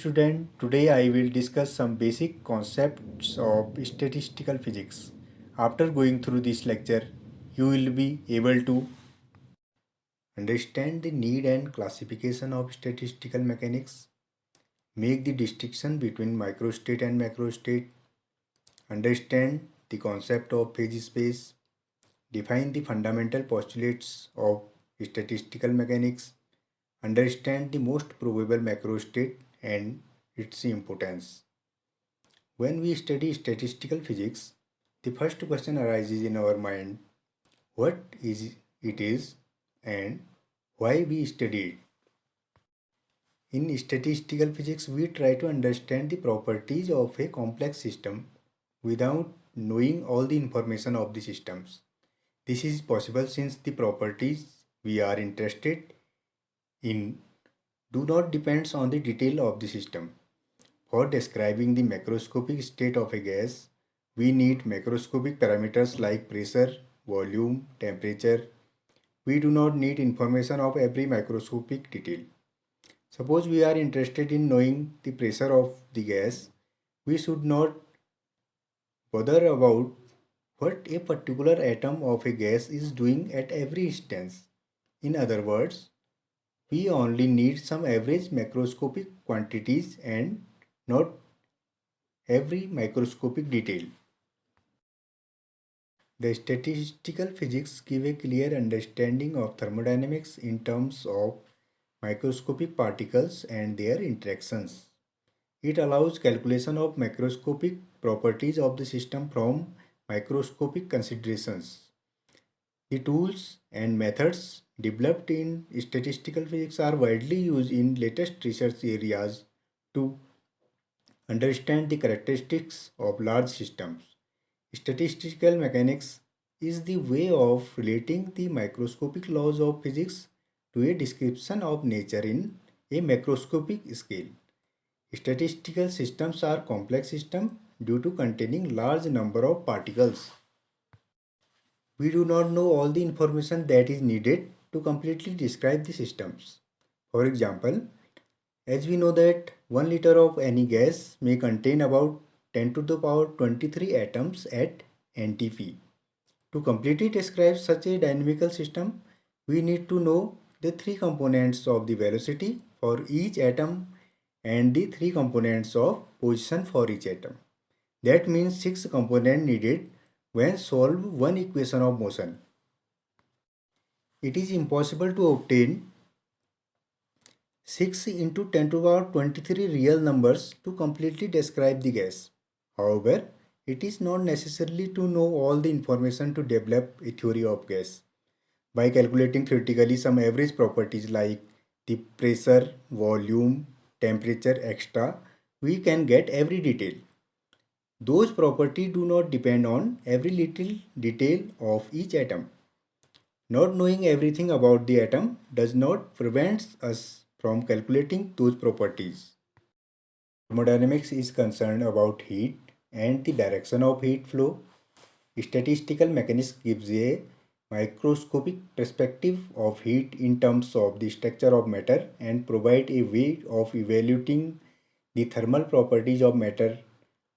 student, today I will discuss some basic concepts of statistical physics. After going through this lecture, you will be able to understand the need and classification of statistical mechanics, make the distinction between microstate and macrostate, understand the concept of phase space, define the fundamental postulates of statistical mechanics, understand the most probable macrostate and its importance. When we study statistical physics, the first question arises in our mind: what is it is and why we study it. In statistical physics, we try to understand the properties of a complex system without knowing all the information of the systems. This is possible since the properties we are interested in do not depend on the detail of the system. For describing the macroscopic state of a gas, we need macroscopic parameters like pressure, volume, temperature. We do not need information of every microscopic detail. Suppose we are interested in knowing the pressure of the gas, we should not bother about what a particular atom of a gas is doing at every instance. In other words, we only need some average macroscopic quantities and not every microscopic detail. The statistical physics give a clear understanding of thermodynamics in terms of microscopic particles and their interactions. It allows calculation of macroscopic properties of the system from microscopic considerations. The tools and methods developed in statistical physics are widely used in latest research areas to understand the characteristics of large systems. Statistical mechanics is the way of relating the microscopic laws of physics to a description of nature in a macroscopic scale. Statistical systems are complex systems due to containing large number of particles. We do not know all the information that is needed to completely describe the systems. For example, as we know that 1 liter of any gas may contain about 10 to the power 23 atoms at NTP. To completely describe such a dynamical system, we need to know the three components of the velocity for each atom and the three components of position for each atom. That means 6 components needed when solve one equation of motion. It is impossible to obtain 6 into 10 to the power 23 real numbers to completely describe the gas. However, it is not necessary to know all the information to develop a theory of gas. By calculating theoretically some average properties like the pressure, volume, temperature, etc., we can get every detail. Those properties do not depend on every little detail of each atom. Not knowing everything about the atom does not prevent us from calculating those properties. Thermodynamics is concerned about heat and the direction of heat flow. Statistical mechanics gives a microscopic perspective of heat in terms of the structure of matter and provide a way of evaluating the thermal properties of matter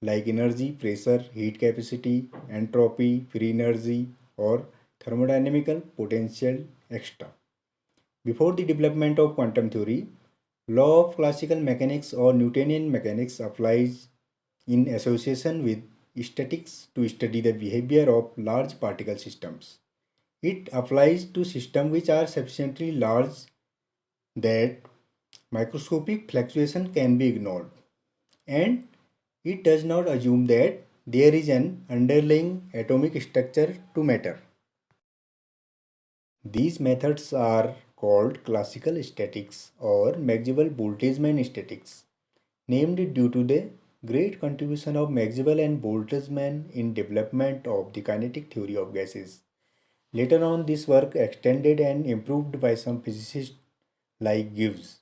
like energy, pressure, heat capacity, entropy, free energy or thermodynamical potential, etc. Before the development of quantum theory, law of classical mechanics or Newtonian mechanics applies in association with statics to study the behavior of large particle systems. It applies to systems which are sufficiently large that microscopic fluctuation can be ignored, and it does not assume that there is an underlying atomic structure to matter. These methods are called classical statics or Maxwell-Boltzmann statics, named due to the great contribution of Maxwell and Boltzmann in development of the kinetic theory of gases. Later on, this work extended and improved by some physicists like Gibbs.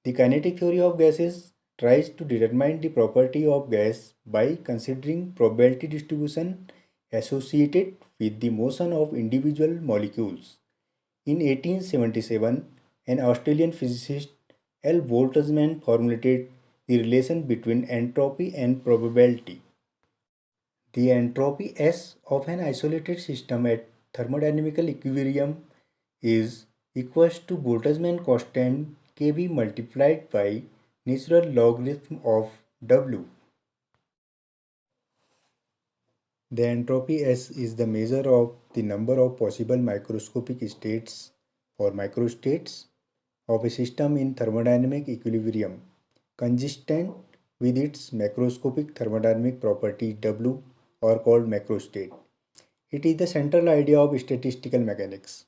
The kinetic theory of gases tries to determine the property of gas by considering probability distribution associated with the motion of individual molecules. In 1877, an Australian physicist L. Boltzmann formulated the relation between entropy and probability. The entropy S of an isolated system at thermodynamical equilibrium is equals to Boltzmann constant Kb multiplied by natural logarithm of W. The entropy S is the measure of the number of possible microscopic states or microstates of a system in thermodynamic equilibrium, consistent with its macroscopic thermodynamic property W or called macrostate. It is the central idea of statistical mechanics.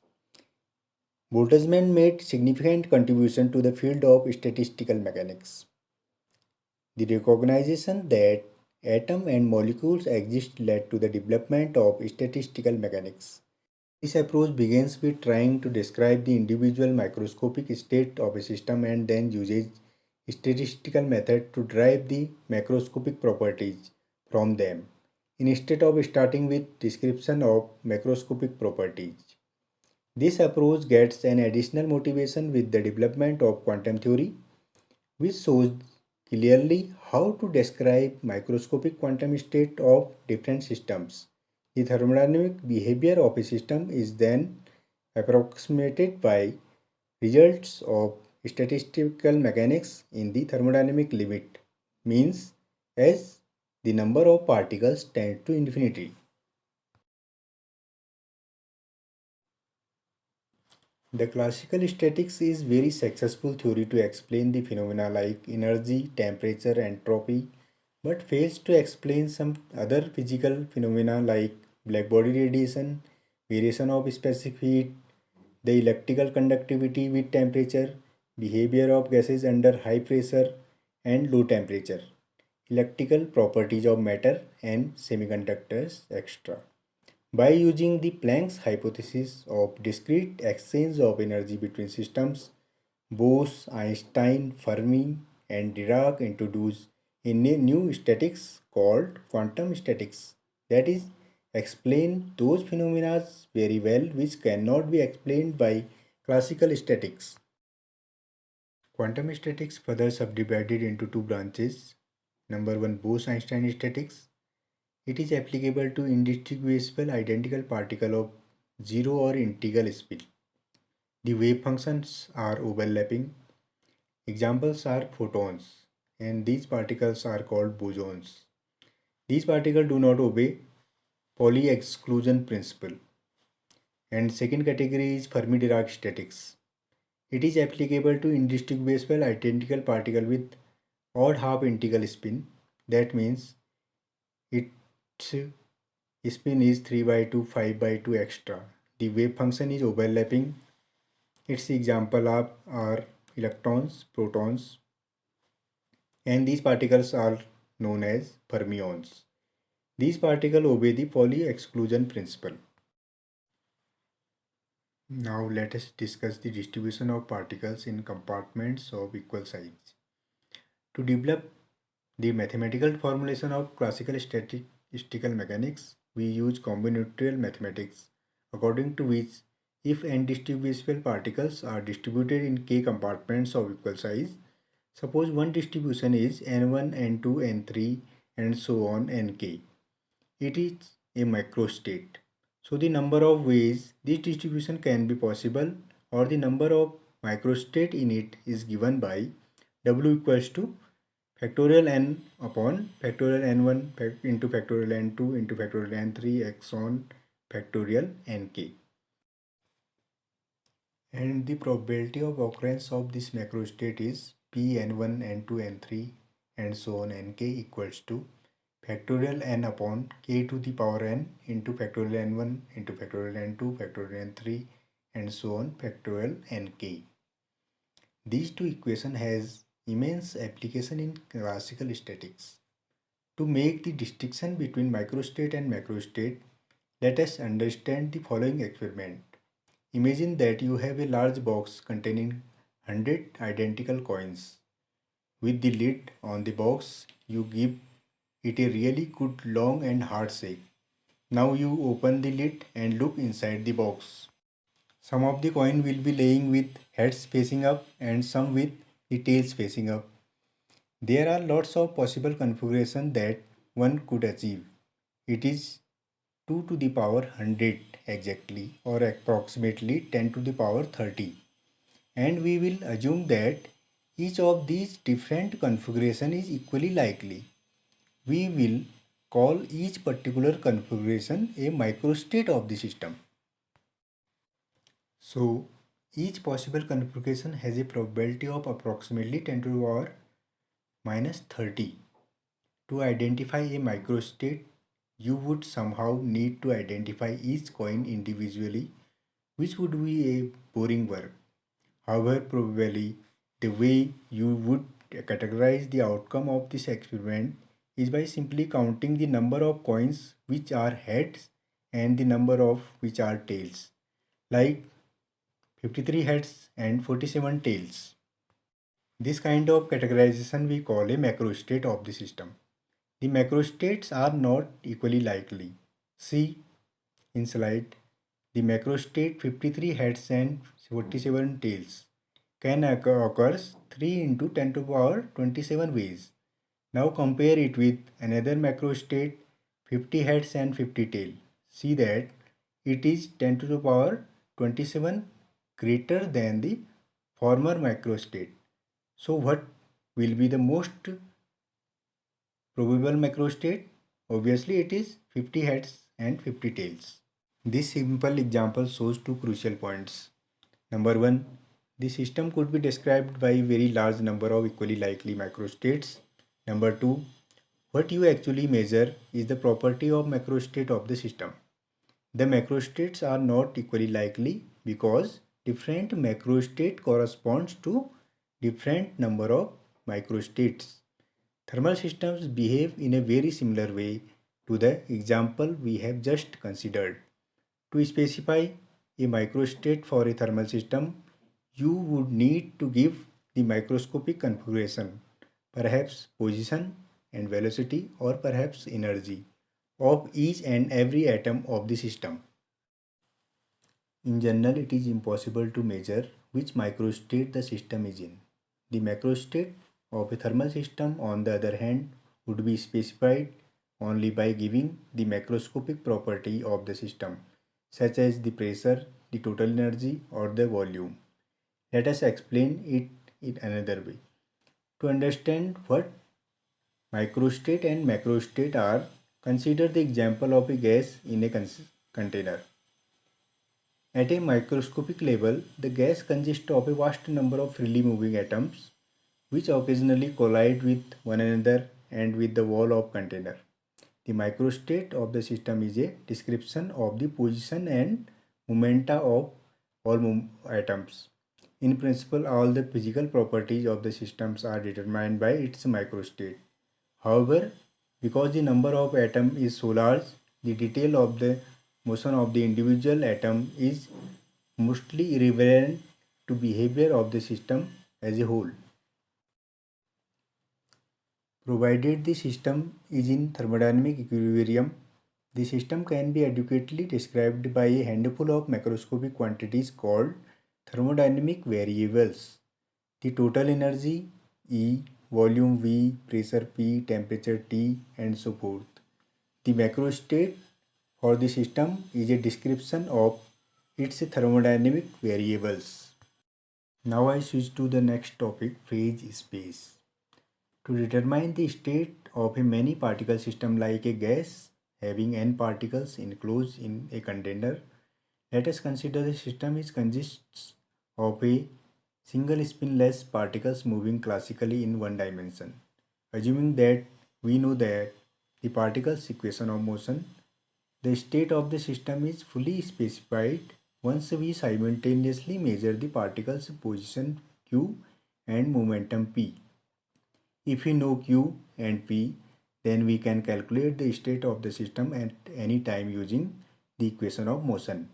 Boltzmann made significant contribution to the field of statistical mechanics. The recognition that atoms and molecules exist led to the development of statistical mechanics. This approach begins with trying to describe the individual microscopic state of a system and then uses statistical method to derive the macroscopic properties from them, instead of starting with description of macroscopic properties. This approach gets an additional motivation with the development of quantum theory, which shows clearly how to describe microscopic quantum state of different systems. The thermodynamic behavior of a system is then approximated by results of statistical mechanics in the thermodynamic limit, means as the number of particles tends to infinity. The classical statics is very successful theory to explain the phenomena like energy, temperature, entropy, but fails to explain some other physical phenomena like blackbody radiation, variation of specific heat, the electrical conductivity with temperature, behavior of gases under high pressure and low temperature, electrical properties of matter and semiconductors, etc. By using the Planck's hypothesis of discrete exchange of energy between systems, Bose, Einstein, Fermi, and Dirac introduced a new statics called quantum statics, that is, explain those phenomena very well which cannot be explained by classical statics. Quantum statics further subdivided into two branches. Number one, Bose-Einstein statics. It is applicable to indistinguishable identical particle of zero or integral speed. The wave functions are overlapping. Examples are photons, and these particles are called bosons. These particles do not obey Pauli exclusion principle. And second category is Fermi-Dirac statics. It is applicable to indistinguishable identical particle with odd half integral spin. That means its spin is 3 by 2, 5 by 2 extra. The wave function is overlapping. Its example are electrons, protons, and these particles are known as fermions. These particles obey the Pauli exclusion principle. Now let us discuss the distribution of particles in compartments of equal size. To develop the mathematical formulation of classical statistical mechanics, we use combinatorial mathematics, according to which if n distributable particles are distributed in k compartments of equal size, suppose one distribution is n1, n2, n3 and so on nk. It is a microstate. So the number of ways this distribution can be possible or the number of microstate in it is given by W equals to factorial n upon factorial n1 into factorial n2 into factorial n3 x on factorial nk. And the probability of occurrence of this macrostate is p n1, n2, n3 and so on nk equals to factorial n upon k to the power n into factorial n1 into factorial n2 factorial n3 and so on factorial nk. These two equations has immense application in classical statics. To make the distinction between microstate and macrostate, let us understand the following experiment. Imagine that you have a large box containing 100 identical coins. With the lid on the box, you give it a really good long and hard shake. Now you open the lid and look inside the box. Some of the coin will be laying with heads facing up and some with the tails facing up. There are lots of possible configurations that one could achieve. It is 2 to the power 100 exactly, or approximately 10 to the power 30. And we will assume that each of these different configuration is equally likely. We will call each particular configuration a microstate of the system. So each possible configuration has a probability of approximately 10 to the power minus 30. To identify a microstate, you would somehow need to identify each coin individually, which would be a boring work. However, probably the way you would categorize the outcome of this experiment is by simply counting the number of coins which are heads and the number of which are tails, like 53 heads and 47 tails. This kind of categorization we call a macrostate of the system. The macrostates are not equally likely. See in slide, the macrostate 53 heads and 47 tails can occurs 3 into 10 to the power 27 ways. Now compare it with another macrostate 50 heads and 50 tail. See that it is 10 to the power 27 greater than the former macrostate. So what will be the most probable macrostate? Obviously it is 50 heads and 50 tails. This simple example shows two crucial points. Number one, the system could be described by a very large number of equally likely macrostates. Number two, what you actually measure is the property of macrostate of the system. The macrostates are not equally likely because different macrostate corresponds to different number of microstates. Thermal systems behave in a very similar way to the example we have just considered. To specify a microstate for a thermal system, you would need to give the microscopic configuration, perhaps position and velocity, or perhaps energy of each and every atom of the system. In general, it is impossible to measure which microstate the system is in. The macrostate of a thermal system, on the other hand, would be specified only by giving the macroscopic property of the system, such as the pressure, the total energy, or the volume. Let us explain it in another way. To understand what microstate and macrostate are, consider the example of a gas in a container. At a microscopic level, the gas consists of a vast number of freely moving atoms which occasionally collide with one another and with the wall of container. The microstate of the system is a description of the position and momenta of all atoms. In principle, all the physical properties of the systems are determined by its microstate. However, because the number of atoms is so large, the detail of the motion of the individual atom is mostly irrelevant to behavior of the system as a whole. Provided the system is in thermodynamic equilibrium, the system can be adequately described by a handful of macroscopic quantities called thermodynamic variables. The total energy E, volume V, pressure P, temperature T, and so forth. The macrostate for the system is a description of its thermodynamic variables. Now I switch to the next topic, phase space. To determine the state of a many particle system like a gas having n particles enclosed in a container, let us consider the system is consists of a single spinless particles moving classically in one dimension. Assuming that we know that the particles equation of motion, the state of the system is fully specified once we simultaneously measure the particles position q and momentum p. If we know q and p, then we can calculate the state of the system at any time using the equation of motion.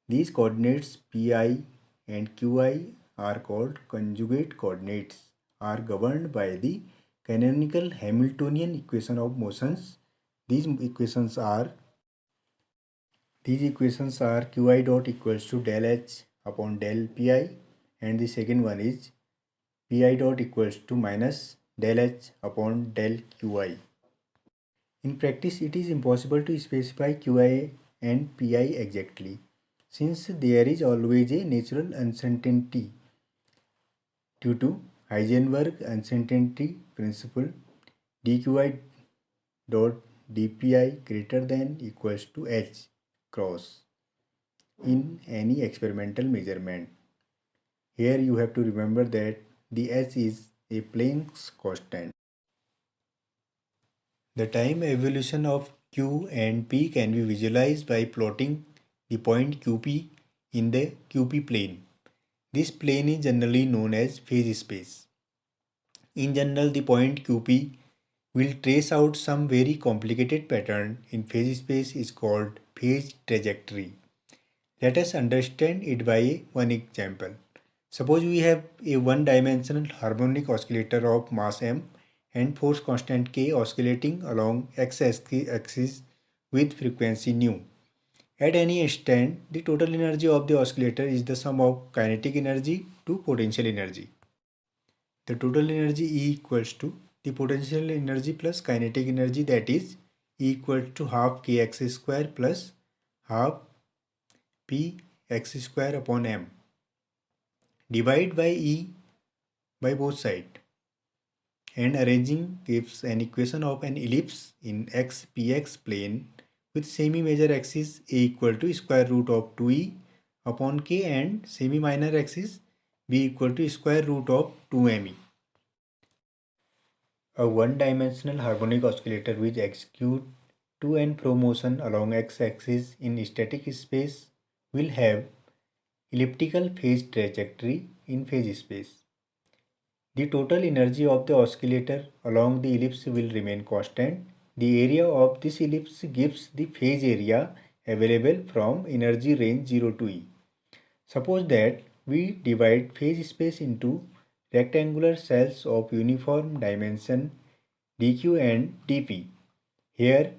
These coordinates pi and qi are called conjugate coordinates, are governed by the canonical Hamiltonian equation of motions. These equations are qi dot equals to del h upon del pi, and the second one is pi dot equals to minus del H upon del Qi. In practice, it is impossible to specify Qi and Pi exactly, since there is always a natural uncertainty. Due to Heisenberg uncertainty principle, dqi dot dpi greater than equals to h cross in any experimental measurement. Here you have to remember that the h is a Planck's constant. The time evolution of q and p can be visualized by plotting the point qp in the qp plane. This plane is generally known as phase space. In general, the point qp will trace out some very complicated pattern in phase space is called phase trajectory. Let us understand it by one example. Suppose we have a one-dimensional harmonic oscillator of mass m and force constant k oscillating along x-axis with frequency nu. At any instant, the total energy of the oscillator is the sum of kinetic energy to potential energy. The total energy E equals to the potential energy plus kinetic energy, that is E equals to half kx square plus half p x square upon m. Divide by E by both sides and arranging gives an equation of an ellipse in x px plane with semi-major axis A equal to square root of 2e upon k and semi-minor axis b equal to square root of 2me. A one-dimensional harmonic oscillator which executes to and fro motion along x-axis in static space will have elliptical phase trajectory in phase space. The total energy of the oscillator along the ellipse will remain constant. The area of this ellipse gives the phase area available from energy range 0 to E. Suppose that we divide phase space into rectangular cells of uniform dimension dq and dp. Here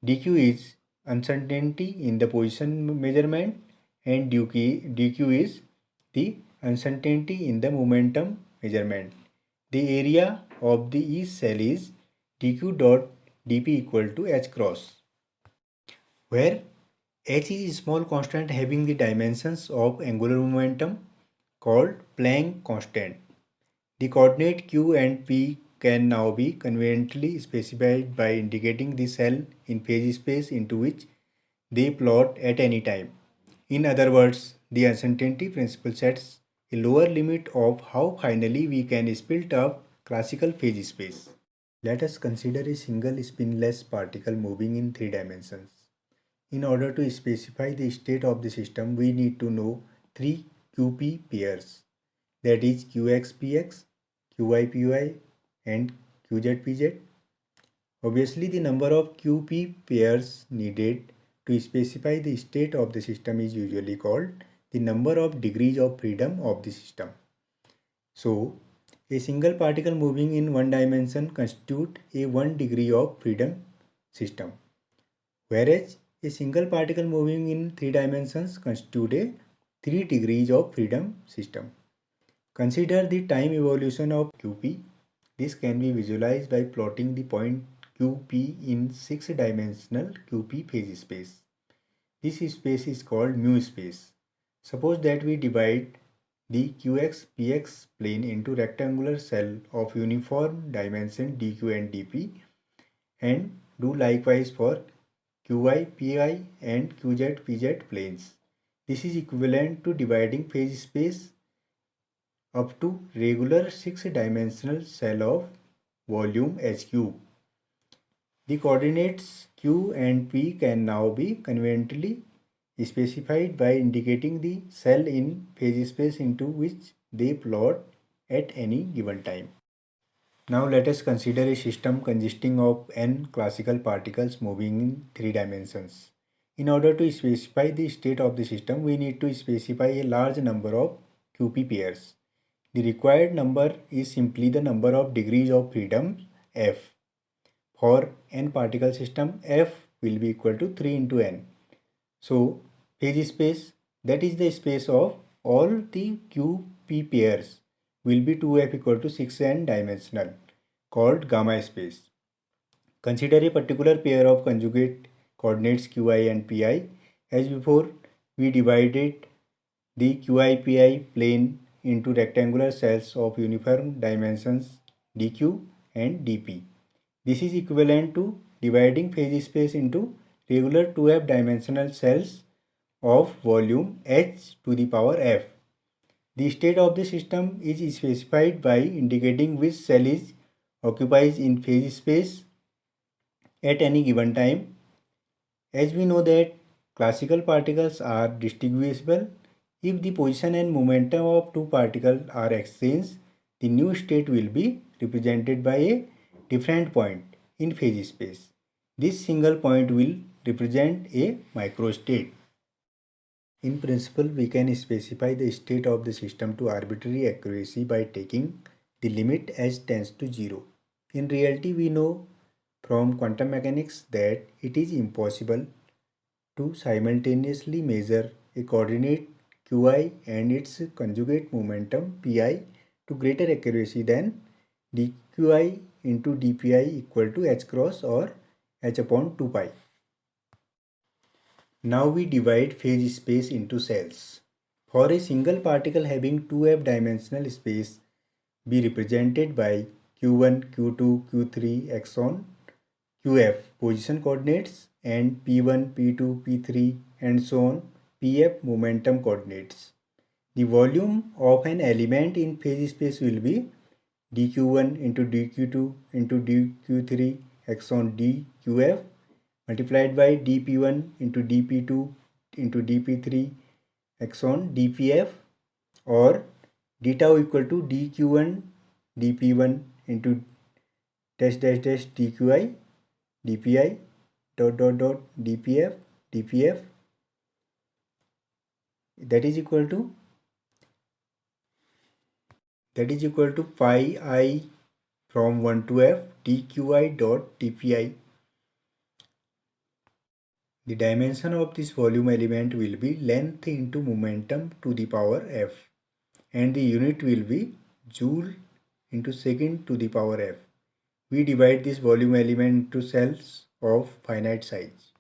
dq is uncertainty in the position measurement and dq is the uncertainty in the momentum measurement. The area of the each cell is dq dot dp equal to h cross, where h is a small constant having the dimensions of angular momentum called Planck constant. The coordinate q and p can now be conveniently specified by indicating the cell in phase space into which they plot at any time. In other words, the uncertainty principle sets a lower limit of how finally we can split up classical phase space. Let us consider a single spinless particle moving in 3 dimensions. In order to specify the state of the system, we need to know 3 QP pairs, that is QXPX, QYPY and QZPZ. Obviously, the number of QP pairs needed to specify the state of the system is usually called the number of degrees of freedom of the system. So, a single particle moving in one dimension constitutes a 1 degree of freedom system, whereas a single particle moving in 3 dimensions constitutes a 3 degrees of freedom system. Consider the time evolution of QP. This can be visualized by plotting the point QP in 6-dimensional QP phase space. This space is called mu space. Suppose that we divide the QX-PX plane into rectangular cell of uniform dimension dq and dp and do likewise for QI, PI and QZ, PZ planes. This is equivalent to dividing phase space up to regular 6-dimensional cell of volume H cube. The coordinates Q and P can now be conveniently specified by indicating the cell in phase space into which they plot at any given time. Now let us consider a system consisting of n classical particles moving in 3 dimensions. In order to specify the state of the system, we need to specify a large number of QP pairs. The required number is simply the number of degrees of freedom f. For n particle system, f will be equal to 3 into n. So, phase space, that is the space of all the QP pairs, will be 2f equal to 6n dimensional. called gamma space. Consider a particular pair of conjugate coordinates qi and pi. As before, we divided the qi-pi plane into rectangular cells of uniform dimensions dq and dp. This is equivalent to dividing phase space into regular 2f dimensional cells of volume h to the power f. The state of the system is specified by indicating which cell is occupies in phase space at any given time. As we know that classical particles are distinguishable, if the position and momentum of two particles are exchanged, the new state will be represented by a different point in phase space. This single point will represent a microstate. In principle, we can specify the state of the system to arbitrary accuracy by taking the limit as tends to 0. In reality, we know from quantum mechanics that it is impossible to simultaneously measure a coordinate qi and its conjugate momentum pi to greater accuracy than dqi into dpi equal to h cross or h upon 2 pi. Now we divide phase space into cells. For a single particle having 2f dimensional space be represented by q1, q2, q3, axon, qf position coordinates and p1, p2, p3 and so on pf momentum coordinates. The volume of an element in phase space will be dq1 into dq2 into dq3 axon dqf multiplied by dp1 into dp2 into dp3 axon dpf or d tau equal to dq1 dp1 into dash dash dash dqi dpi dot dpf dpf that is equal to pi I from 1 to f dqi dot dpi. The dimension of this volume element will be length into momentum to the power f and the unit will be joule into second to the power f. We divide this volume element into cells of finite size.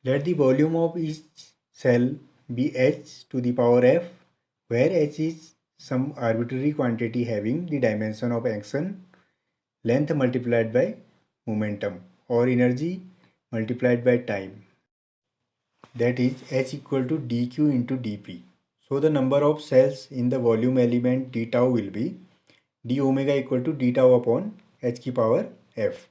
Let the volume of each cell be h to the power f, where h is some arbitrary quantity having the dimension of action, length multiplied by momentum, or energy multiplied by time. That is h equal to dq into dp. So the number of cells in the volume element d tau will be d omega equal to d tau upon h ki power f.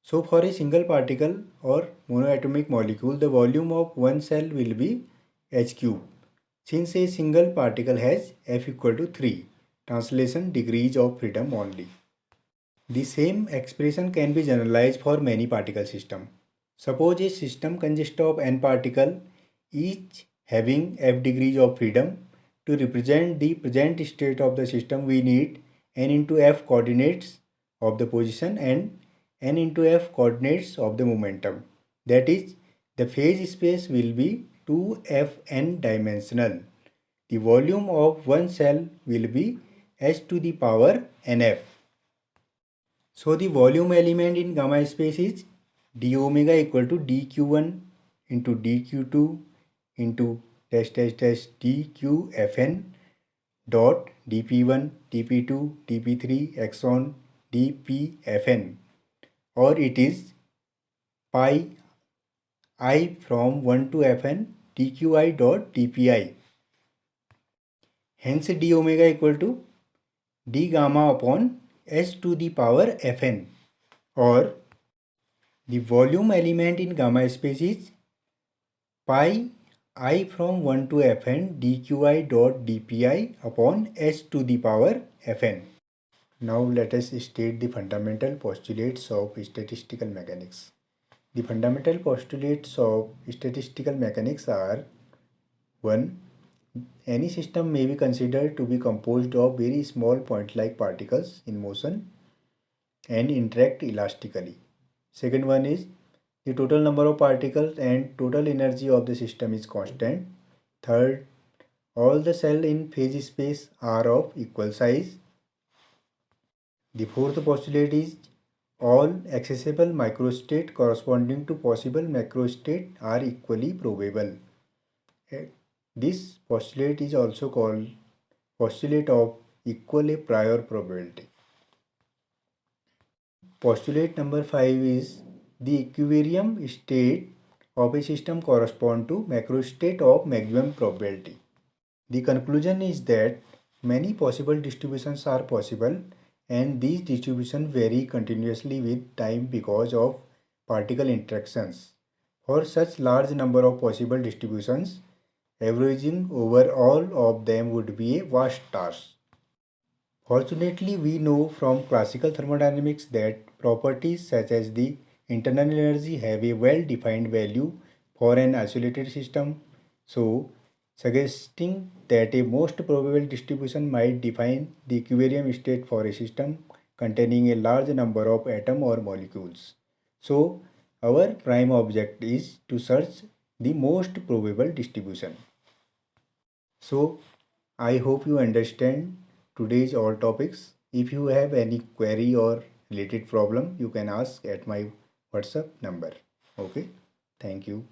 So for a single particle or monoatomic molecule, the volume of one cell will be h cube. Since a single particle has f equal to 3, translation degrees of freedom only. The same expression can be generalized for many particle system. Suppose a system consists of n particles, each having f degrees of freedom. To represent the present state of the system, we need n into f coordinates of the position and n into f coordinates of the momentum. That is, the phase space will be 2fn dimensional. The volume of one cell will be h to the power nf. So the volume element in gamma space is d omega equal to dq1 into dq2 into dash dash dash dqfn dot dp1 dp2 dp3 axon dpfn, or it is pi I from 1 to fn dqi dot dpi. Hence d omega equal to d gamma upon h to the power fn, or the volume element in gamma space is pi I from 1 to fn dqi dot dpi upon h to the power fn. Now let us state the fundamental postulates of statistical mechanics. The fundamental postulates of statistical mechanics are: 1. Any system may be considered to be composed of very small point-like particles in motion and interact elastically. Second one is the total number of particles and total energy of the system is constant. Third, all the cells in phase space are of equal size. The fourth postulate is all accessible microstate corresponding to possible macrostate are equally probable. This postulate is also called postulate of equal a prior probability. Postulate number 5 is the equilibrium state of a system correspond to macrostate of maximum probability. The conclusion is that many possible distributions are possible and these distributions vary continuously with time because of particle interactions. For such large number of possible distributions, averaging over all of them would be a vast task. Fortunately, we know from classical thermodynamics that properties such as the internal energy have a well-defined value for an isolated system. So, suggesting that a most probable distribution might define the equilibrium state for a system containing a large number of atoms or molecules. So, our prime object is to search the most probable distribution. So, I hope you understand today's all topics. If you have any query or related problem, you can ask at my WhatsApp number. Okay, thank you.